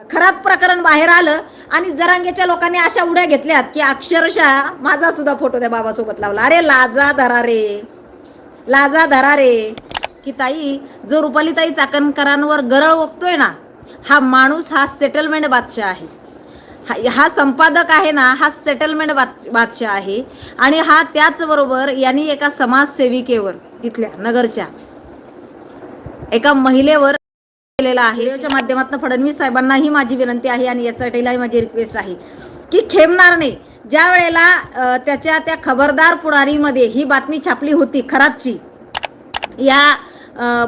खरात प्रकरण बाहेर आलं आणि जरांगेच्या लोकांनी अशा उड्या घेतल्यात की अक्षरशः माझा सुद्धा फोटो त्या बाबासोबत लावला. अरे लाजा धरा रे, लाजा धरा रे. की ताई, जो रुपालीताई चाकणकरांवर गरळ ओकतोय ना, हा माणूस हा सेटलमेंट बादशाह आहे. हा संपादक आहे ना, हा सेटलमेंट बादशाह आहे. आणि हा त्याचबरोबर यांनी एका समाजसेविकेवर, तिथल्या नगरच्या एका महिलेवर केलेला आहे. व्हिडिओच्या माध्यमातून फडणवीस साहेबांना ही माझी विनंती आहे आणि एसआयटीला ही माझी रिक्वेस्ट आहे की खेमणार नाही. ज्या वेळेला त्याच्या त्या खबरदार पुढारीमध्ये ही बातमी छापली होती खरातची, या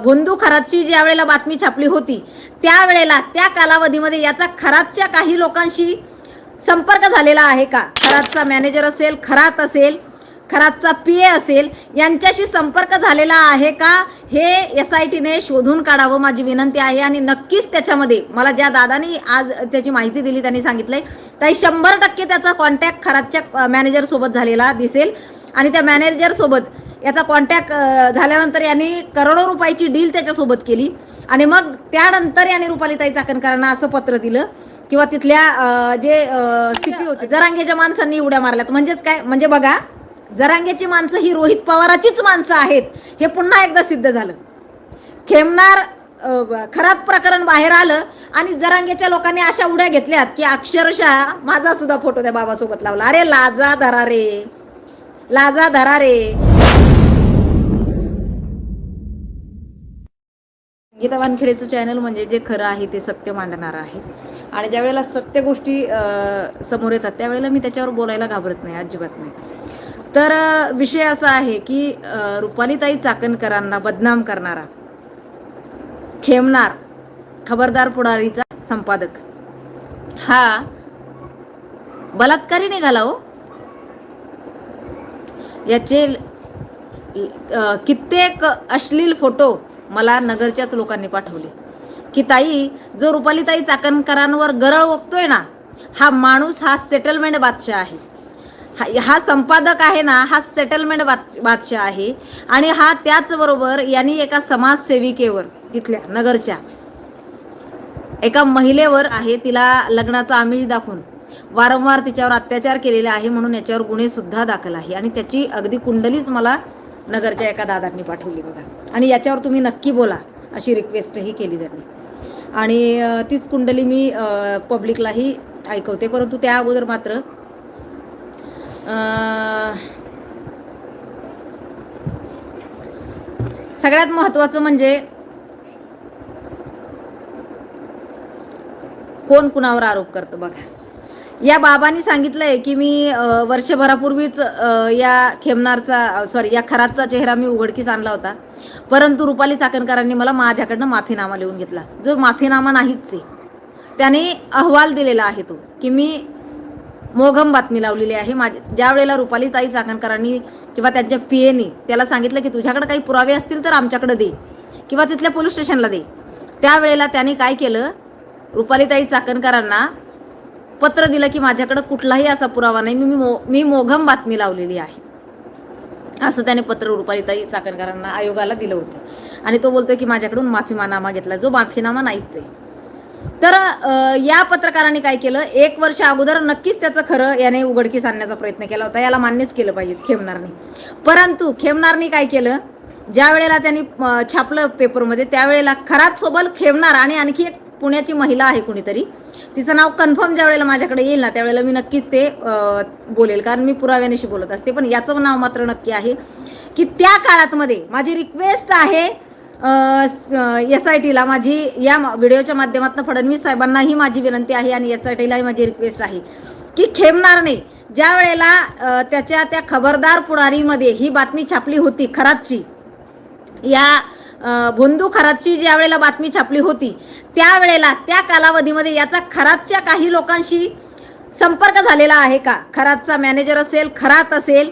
भोंदू खरातची ज्या वेळेला बातमी छापली होती, त्यावेळेला त्या कालावधीमध्ये याचा खरातच्या काही लोकांशी संपर्क झालेला आहे का? खरातचा मॅनेजर असेल, खरात असेल, खरातचा पीए असेल, यांच्याशी संपर्क झालेला आहे का, हे एसआयटीने शोधून काढावं माझी विनंती आहे. आणि नक्कीच त्याच्यामध्ये मला ज्या दादानी आज त्याची माहिती दिली त्यांनी सांगितलंय ताई 100% त्याचा कॉन्टॅक्ट खरातच्या मॅनेजरसोबत झालेला दिसेल. आणि त्या मॅनेजरसोबत याचा कॉन्टॅक्ट झाल्यानंतर यांनी करोडो रुपयाची डील त्याच्यासोबत केली. आणि मग त्यानंतर यांनी रुपालीताई चाकणकरांना असं पत्र दिलं किंवा तिथल्या जे सीपी होते जरांगेच्या माणसांनी उड्या मारल्यात. म्हणजेच काय, म्हणजे बघा, जरांगेची माणसं ही रोहित पवाराचीच माणसं आहेत हे पुन्हा एकदा सिद्ध झालं. खेमणार खरात प्रकरण बाहेर आलं आणि जरांगेच्या लोकांनी अशा उड्या घेतल्यात की अक्षरशः माझा सुद्धा फोटो त्या बाबासोबत लावला. अरे लाजा धरा रे, लाजा धरा रे. गीता वानखेडेचं चॅनल म्हणजे जे खरं आहे ते सत्य मांडणार आहे. आणि ज्या वेळेला सत्य गोष्टी समोर येतात त्यावेळेला मी त्याच्यावर बोलायला घाबरत नाही, अजिबात नाही. तर विषय असा आहे की रुपालीताई चाकणकरांना बदनाम करणारा, खेमणार, खबरदार पुढारीचा संपादक हा बलात्कारी निघाला हो. याचे कित्येक अश्लील फोटो मला नगरच्याच लोकांनी पाठवले की ताई, जो रुपालीताई चाकणकरांवर गरळ ओकतोय ना, हा माणूस हा सेटलमेंट बादशाह आहे. हा संपादक आहे ना, हा सेटलमेंट बादशाह आहे. आणि हा त्याचबरोबर यांनी एका समाजसेविकेवर, तिथल्या नगरच्या एका महिलेवर आहे, तिला लग्नाचा आमिष दाखवून वारंवार तिच्यावर अत्याचार केलेले आहे म्हणून याच्यावर गुन्हे सुद्धा दाखल आहे. आणि त्याची अगदी कुंडलीच मला नगरच्या एका दादांनी पाठवली बघा. आणि याच्यावर तुम्ही नक्की बोला अशी रिक्वेस्टही केली त्यांनी. आणि तीच कुंडली मी पब्लिकलाही ऐकवते. परंतु त्या अगोदर मात्र सगळ्यात महत्त्वाचं म्हणजे कोण कुणावर आरोप करतं बघा. या बाबांनी सांगितलंय की मी वर्षभरापूर्वीच या खेमनारचा या खरातचा चेहरा मी उघडकीस आणला होता, परंतु रुपाली चाकणकरांनी मला माझ्याकडनं माफीनामा लिहून घेतला. जो माफीनामा नाहीच आहे, त्याने अहवाल दिलेला आहे तो की मी मोघम बातमी लावलेली आहे. ज्या वेळेला रुपालीताई चाकणकरांनी किंवा त्यांच्या पीएनी त्याला सांगितलं की तुझ्याकडे काही पुरावे असतील तर आमच्याकडे दे किंवा तिथल्या पोलीस स्टेशनला दे, त्यावेळेला त्यांनी काय केलं, रुपालीताई चाकणकरांना पत्र दिलं की माझ्याकडे कुठलाही असा पुरावा नाही, मी मोघम बातमी लावलेली आहे, असं त्याने पत्र रुपालीताई चाकणकरांना आयोगाला दिलं होतं. आणि तो बोलतोय की माझ्याकडून माफीनामा घेतला, जो माफीनामा नाहीच आहे. तर या पत्रकारांनी काय केलं, 1 वर्ष अगोदर नक्कीच त्याचं खरं याने उघडकीस आणण्याचा प्रयत्न केला होता, याला मान्यच केलं पाहिजे खेमनारनी. परंतु खेमनारनी काय केलं, ज्या वेळेला त्यांनी छापलं पेपरमध्ये त्यावेळेला खरात सोबत खेमनार आणि आणखी एक पुण्याची महिला आहे कुणीतरी, तिचं नाव कन्फर्म ज्या वेळेला माझ्याकडे येईल ना त्यावेळेला मी नक्कीच ते बोलेल, कारण मी पुराव्यानिशी बोलत असते. पण याचं नाव मात्र नक्की आहे की त्या काळातमध्ये माझी रिक्वेस्ट आहे एसआयटीला, माझी या व्हिडिओच्या माध्यमातून फडणवीस साहेबांना ही माझी विनंती आहे आणि एसआयटीला ही माझी रिक्वेस्ट आहे की खेमनारने ज्या वेळेला त्याच्या त्या खबरदार पुढारीमध्ये ही बातमी छापली होती खरातची, या भोंदू खरातची ज्या वेळेला बातमी छापली होती त्यावेळेला त्या कालावधीमध्ये याचा खरातच्या काही लोकांशी संपर्क झालेला आहे का, खरातचा मॅनेजर असेल, खरात असेल,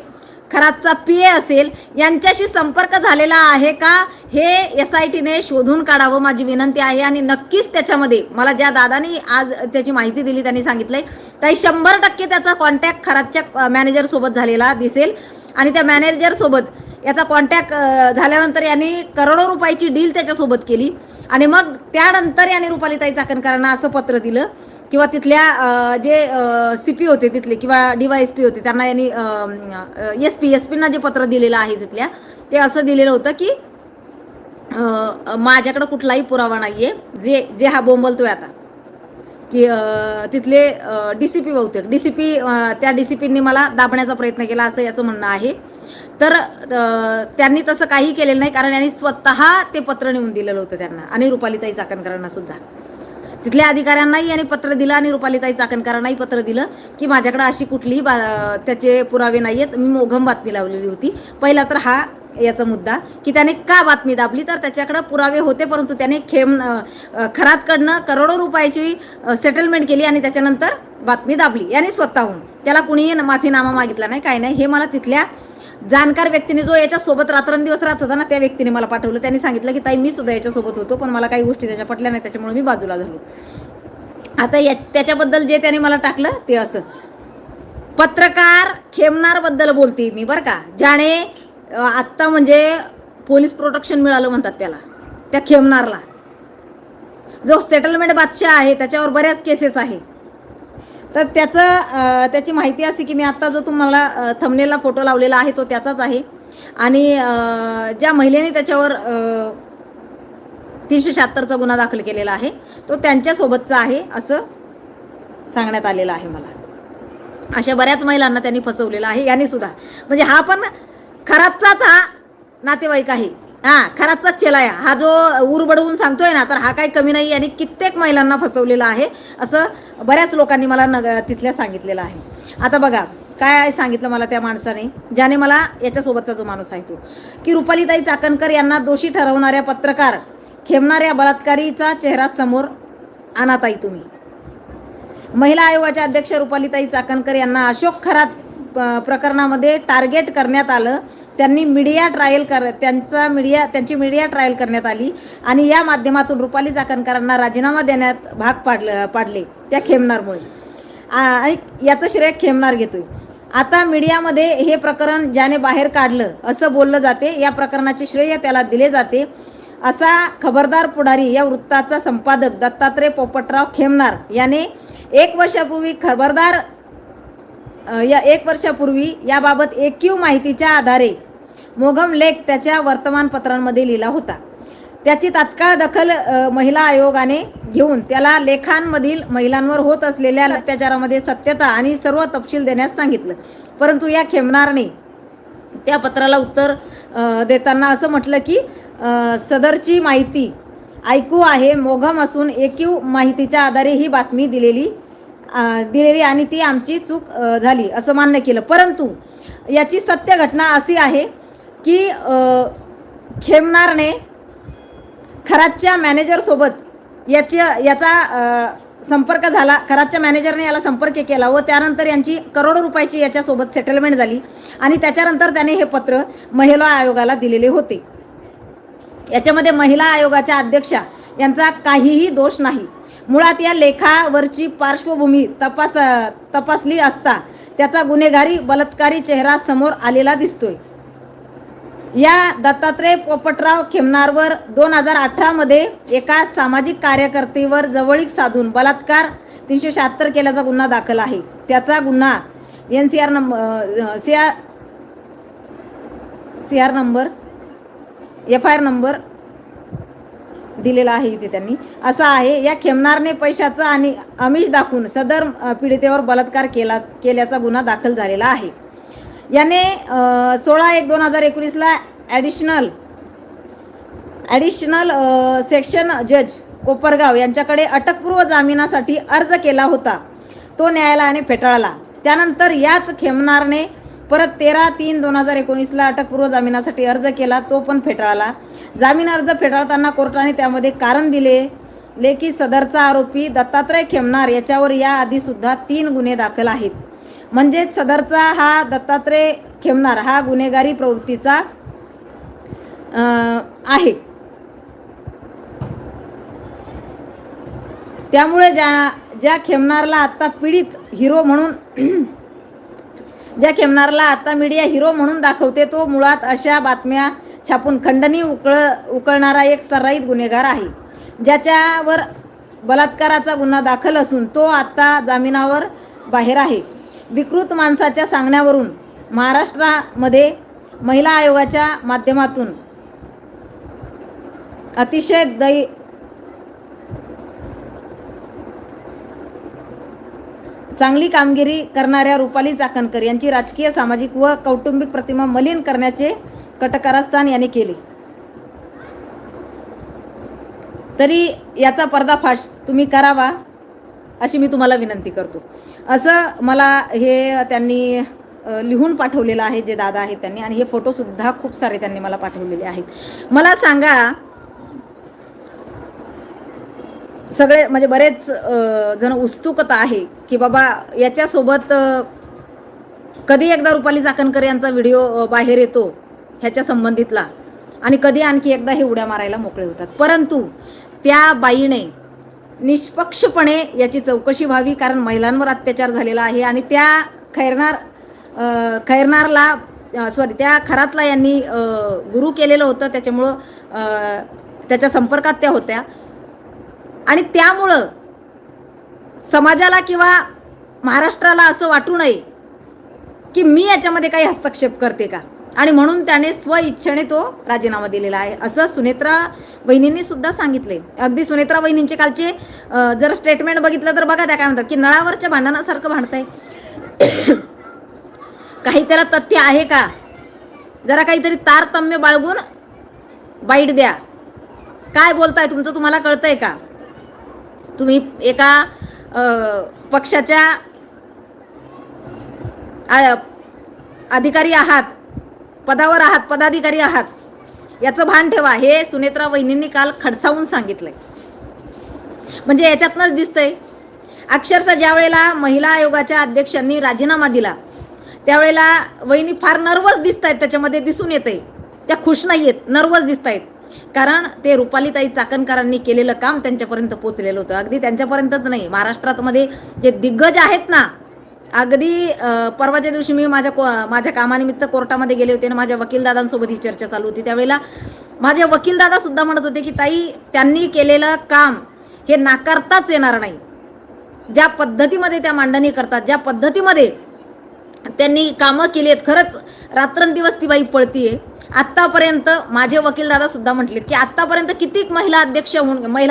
खरातचा पीए असेल, यांच्याशी संपर्क झालेला आहे का, हे एसआयटीने शोधून काढावं माझी विनंती आहे. आणि नक्कीच त्याच्यामध्ये मला ज्या दादानी आज त्याची माहिती दिली त्यांनी सांगितलंय ताई 100% त्याचा कॉन्टॅक्ट खरातच्या मॅनेजरसोबत झालेला दिसेल. आणि त्या मॅनेजरसोबत याचा कॉन्टॅक्ट झाल्यानंतर यांनी करोडो रुपयाची डील त्याच्यासोबत केली आणि मग त्यानंतर याने रुपालीताई चाकणकरांना असं पत्र दिलं किंवा तिथल्या जे CP होते तिथले किंवा DYSP होते त्यांना यांनी SP-ना जे पत्र दिलेलं आहे तिथल्या ते असं दिलेलं होतं की माझ्याकडं कुठलाही पुरावा नाही आहे जे हा बोंबलतोय आता की तिथले DCP बहुतेक DCP त्या DCPंनी मला दाबण्याचा प्रयत्न केला असं याचं म्हणणं आहे. तर त्यांनी तसं काही केलेलं नाही कारण यांनी स्वतः ते पत्र नेऊन दिलेलं होतं त्यांना आणि रुपालीताई चाकणकरांना सुद्धा. तिथल्या अधिकाऱ्यांनाही यांनी पत्र दिलं आणि रुपालीताई चाकणकरांनाही पत्र दिलं की माझ्याकडे अशी कुठलीही त्याचे पुरावे नाही आहेत, मी मोघम बातमी लावलेली होती. पहिला तर हा याचा मुद्दा की त्याने का बातमी दाबली, तर त्याच्याकडे पुरावे होते परंतु त्याने खरातकडनं करोडो रुपयाची सेटलमेंट केली आणि त्याच्यानंतर बातमी दाबली याने स्वतःहून. त्याला कुणीही माफीनामा मागितला नाही, काय नाही. हे मला तिथल्या जाणकार व्यक्तीने जो याच्यासोबत रात्रंदिवस राहत होता ना त्या व्यक्तीने मला पाठवलं. त्यांनी सांगितलं की ताई मी सुद्धा याच्यासोबत होतो पण मला काही गोष्टी त्याच्या पटल्या नाही त्याच्यामुळे मी बाजूला झालो. आता त्याच्याबद्दल जे त्याने मला टाकलं ते असं, पत्रकार खेमनारबद्दल बोलते मी बरं का, ज्याने आत्ता म्हणजे पोलीस प्रोटेक्शन मिळालं म्हणतात त्याला, त्या खेमनारला जो सेटलमेंट बादशाह आहे त्याच्यावर बऱ्याच केसेस आहे. तर त्याची माहिती अशी की मी आत्ता जो तुम्हाला थंबनेलला फोटो लावलेला आहे तो त्याचाच आहे आणि ज्या महिलेने त्याच्यावर 376चा गुन्हा दाखल केलेला आहे तो त्यांच्यासोबतचा आहे असं सांगण्यात आलेलं आहे मला. अशा बऱ्याच महिलांना त्यांनी फसवलेलं आहे याने सुद्धा. म्हणजे हा पण खराचाच हा नातेवाईक आहे, खराचाच चेला आहे हा जो उरबडवून सांगतोय ना, तर हा काही कमी नाही आणि कित्येक महिलांना फसवलेला आहे असं बऱ्याच लोकांनी मला तिथल्या सांगितलेलं आहे. आता बघा काय सांगितलं मला त्या माणसाने, ज्याने मला याच्यासोबतचा जो माणूस आहे तो, की रुपालीताई चाकणकर यांना दोषी ठरवणाऱ्या पत्रकार खेमणाऱ्या बलात्कारीचा चेहरा समोर आणा ताई तुम्ही. महिला आयोगाच्या अध्यक्ष रुपालीताई चाकणकर यांना अशोक खरात प्रकरणामध्ये टार्गेट करण्यात आलं. त्यांची मीडिया ट्रायल करण्यात आली आणि या माध्यमातून रुपाली चाकणकरांना राजीनामा देण्यात भाग पाडले त्या खेमनारमुळे आणि याचं श्रेय खेमनार घेतोय. आता मीडियामध्ये हे प्रकरण ज्याने बाहेर काढलं असं बोललं जाते, या प्रकरणाचे श्रेय त्याला दिले जाते असा खबरदार पुढारी या वृत्ताचा संपादक दत्तात्रय पोपटराव खेमनार याने 1 वर्षापूर्वी याबाबत एकूण माहितीच्या आधारे मोघम लेख त्याच्या वर्तमानपत्रांमध्ये लिहिला होता. त्याची तात्काळ दखल महिला आयोगाने घेऊन त्याला लेखांमधील महिलांवर होत असलेल्या अत्याचारामध्ये सत्यता आणि सर्व तपशील देण्यास सांगितलं. परंतु या खेमनारने त्या पत्राला उत्तर देताना असं म्हटलं की सदरची माहिती ऐकू आहे मोघम असून एकूण माहितीच्या आधारे ही बातमी दिलेली आणि ती आमची चूक झाली असं मान्य केलं. परंतु याची सत्य घटना अशी आहे की खेमनारने खरातच्या मॅनेजरसोबत याचा संपर्क झाला. खरातच्या मॅनेजरने याला संपर्क केला व त्यानंतर यांची करोडो रुपयाची याच्यासोबत सेटलमेंट झाली आणि त्याच्यानंतर त्याने हे पत्र महिला आयोगाला दिलेले होते. याच्यामध्ये महिला आयोगाच्या अध्यक्षा यांचा काहीही दोष नाही. मुळात या लेखावरची पार्श्वभूमी तपासली असता त्याचा गुन्हेगारी बलात्कारी चेहरा समोर आलेला दिसतोय. या दत्तात्रय पोपटराव खेमनारवर 2018 मध्ये एका सामाजिक कार्यकर्तेवर जवळीक साधून बलात्कार 376 केल्याचा गुन्हा दाखल आहे. त्याचा गुन्हा FIR नंबर दिलेला आहे इथे त्यांनी. असा आहे, या खेमनारने पैशाचा आणि आमिष दाखवून सदर पीडितेवर बलात्कार केल्याचा गुन्हा दाखल झालेला आहे. याने 16/1/2019ला ॲडिशनल सेक्शन जज कोपरगाव यांच्याकडे अटकपूर्व जामिनासाठी अर्ज केला होता. तो न्यायालयाने फेटाळला. त्यानंतर याच खेमनारने परत 13/3/2019ला अटकपूर्व जामिनासाठी अर्ज केला, तो पण फेटाळला. जामीन अर्ज फेटाळताना कोर्टाने त्यामध्ये कारण दिले की सदरचा आरोपी दत्तात्रय खेमनार याच्यावर याआधी सुद्धा 3 गुन्हे दाखल आहेत. म्हणजेच सदरचा हा दत्तात्रय खेमनार हा गुन्हेगारी प्रवृत्तीचा आहे. त्यामुळे ज्या खेमनारला आत्ता पीडित हिरो म्हणून ज्या खेमनारला आता मीडिया हिरो म्हणून दाखवते तो मुळात अशा बातम्या छापून खंडणी उकळणारा एक सराईत गुन्हेगार आहे, ज्याच्यावर बलात्काराचा गुन्हा दाखल असून तो आता जामिनावर बाहेर आहे. विकृत माणसाच्या सांगण्यावरून महाराष्ट्रामध्ये महिला आयोगाच्या माध्यमातून अतिशय चांगली कामगिरी करणाऱ्या रुपाली चाकणकर यांची राजकीय, सामाजिक व कौटुंबिक प्रतिमा मलिन करण्याचे कटकारस्थान यांनी केले. तरी याचा पर्दाफाश तुम्ही करावा अशी मी तुम्हाला विनंती करतो. असं मला हे त्यांनी लिहून पाठवलेलं आहे, जे दादा आहेत त्यांनी, आणि हे फोटोसुद्धा खूप सारे त्यांनी मला पाठवलेले आहेत. मला सांगा, सगळे म्हणजे बरेच जण उत्सुकता आहे की बाबा याच्यासोबत कधी एकदा रुपाली चाकणकर यांचा व्हिडिओ बाहेर येतो ह्याच्या संबंधितला, आणि कधी आणखी एकदा हे उड्या मारायला मोकळे होतात. परंतु त्या बाईने निष्पक्षपणे याची चौकशी व्हावी, कारण महिलांवर अत्याचार झालेला आहे आणि त्या त्या खरातला यांनी गुरु केलेलं होतं, त्याच्यामुळं त्याच्या संपर्कात त्या होत्या, आणि त्यामुळं समाजाला किंवा महाराष्ट्राला असं वाटू नये की मी याच्यामध्ये काही हस्तक्षेप करते का, आणि म्हणून त्याने स्वइच्छेने तो राजीनामा दिलेला आहे, असं सुनेत्रा वहिनींनी सुद्धा सांगितले. अगदी सुनेत्रा वहिनींचे कालचे जर स्टेटमेंट बघितलं तर बघा, त्या काय म्हणतात की नळावरच्या भांडणासारखं भांडताय. काही त्याला तथ्य आहे का? जरा काहीतरी तारतम्य बाळगून बाईट द्या. काय बोलताय तुमचं तुम्हाला कळतंय का? तुम्ही एका पक्षाच्या अधिकारी आहात, पदावर आहात, पदाधिकारी आहात, याचं भान ठेवा. हे सुनेत्रा वहिनींनी काल खडसावून सांगितलंय. म्हणजे याच्यातनंच दिसतंय अक्षरशः ज्या वेळेला महिला आयोगाच्या अध्यक्षांनी राजीनामा दिला त्यावेळेला वहिनी फार नर्वस दिसत आहेत, त्याच्यामध्ये दिसून येते. त्या खुश नाही आहेत, नर्वस दिसत आहेत, कारण ते रुपालीताई चाकणकरांनी केलेलं काम त्यांच्यापर्यंत पोचलेलं होतं. अगदी त्यांच्यापर्यंतच नाही, महाराष्ट्रामध्ये जे दिग्गज आहेत ना, अगदी परवाच्या दिवशी मी माझ्या कामानिमित्त कोर्टामध्ये गेले होते आणि माझ्या वकीलदादांसोबत ही चर्चा चालू होती. त्यावेळेला माझे वकीलदादासुद्धा म्हणत होते की ताई, त्यांनी केलेलं काम हे नाकारताच येणार नाही. ज्या पद्धतीमध्ये त्या मांडणी करतात, ज्या पद्धतीमध्ये त्यांनी कामं केली आहेत, खरंच रात्रंदिवस ती बाई पळतीये. आत्तापर्यंत माझे वकीलदादासुद्धा म्हटलेत की आत्तापर्यंत किती महिला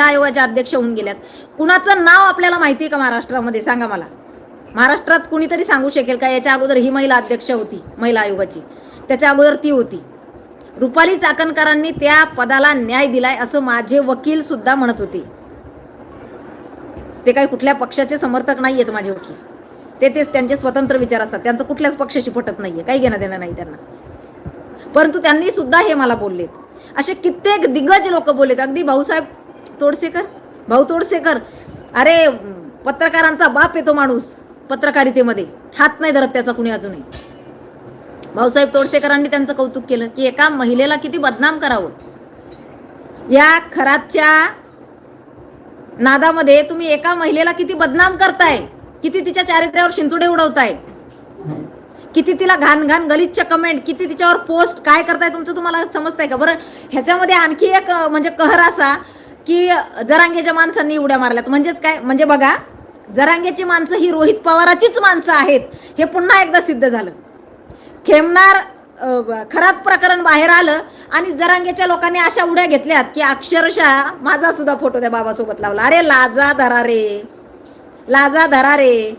आयोगाच्या अध्यक्ष होऊन गेल्यात. कुणाचं नाव आपल्याला माहिती आहे का महाराष्ट्रामध्ये? सांगा मला. महाराष्ट्रात कुणीतरी सांगू शकेल का याच्या अगोदर ही महिला अध्यक्ष होती महिला आयोगाची, त्याच्या अगोदर ती होती? रुपाली चाकणकरांनी त्या पदाला न्याय दिलाय असं माझे वकील सुद्धा म्हणत होते. ते काही कुठल्या पक्षाचे समर्थक नाही आहेत माझे वकील, तेच त्यांचे स्वतंत्र विचार असतात, त्यांचं कुठल्याच पक्षाशी पटत नाहीये, काही घेणं देणं नाही त्यांना. परंतु त्यांनी सुद्धा हे मला बोललेत. असे कित्येक दिग्गज लोक बोललेत. अगदी भाऊ तोडसेकर, अरे पत्रकारांचा बाप येतो माणूस, पत्रकारितेमध्ये हात नाही धरत त्याचा कुणी अजूनही. भाऊसाहेब तोडसेकरांनी त्यांचं कौतुक केलं की एका महिलेला किती बदनाम करावं. या खरातच्या नादामध्ये तुम्ही एका महिलेला किती बदनाम करताय, किती तिच्या चारित्र्यावर शिंतुडे उडवताय, किती तिला घाण गलिच्छ कमेंट, किती तिच्यावर पोस्ट काय करताय, तुमचं तुम्हाला समजताय का? बरं, ह्याच्यामध्ये आणखी एक म्हणजे कहर असा की जरांगेच्या माणसांनी उड्या मारल्यात. म्हणजेच काय? म्हणजे बघा, जरांगेची माणसं ही रोहित पवाराचीच माणसं आहेत, हे पुन्हा एकदा सिद्ध झालं. खेमनार खरात प्रकरण बाहेर आलं आणि जरांगेच्या लोकांनी अशा उड्या घेतल्यात की अक्षरशः माझा सुद्धा फोटो त्या बाबासोबत लावला. अरे लाजा धरा रे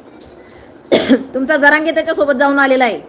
तुमचा जरांगे त्याच्यासोबत जाऊन आलेला आहे.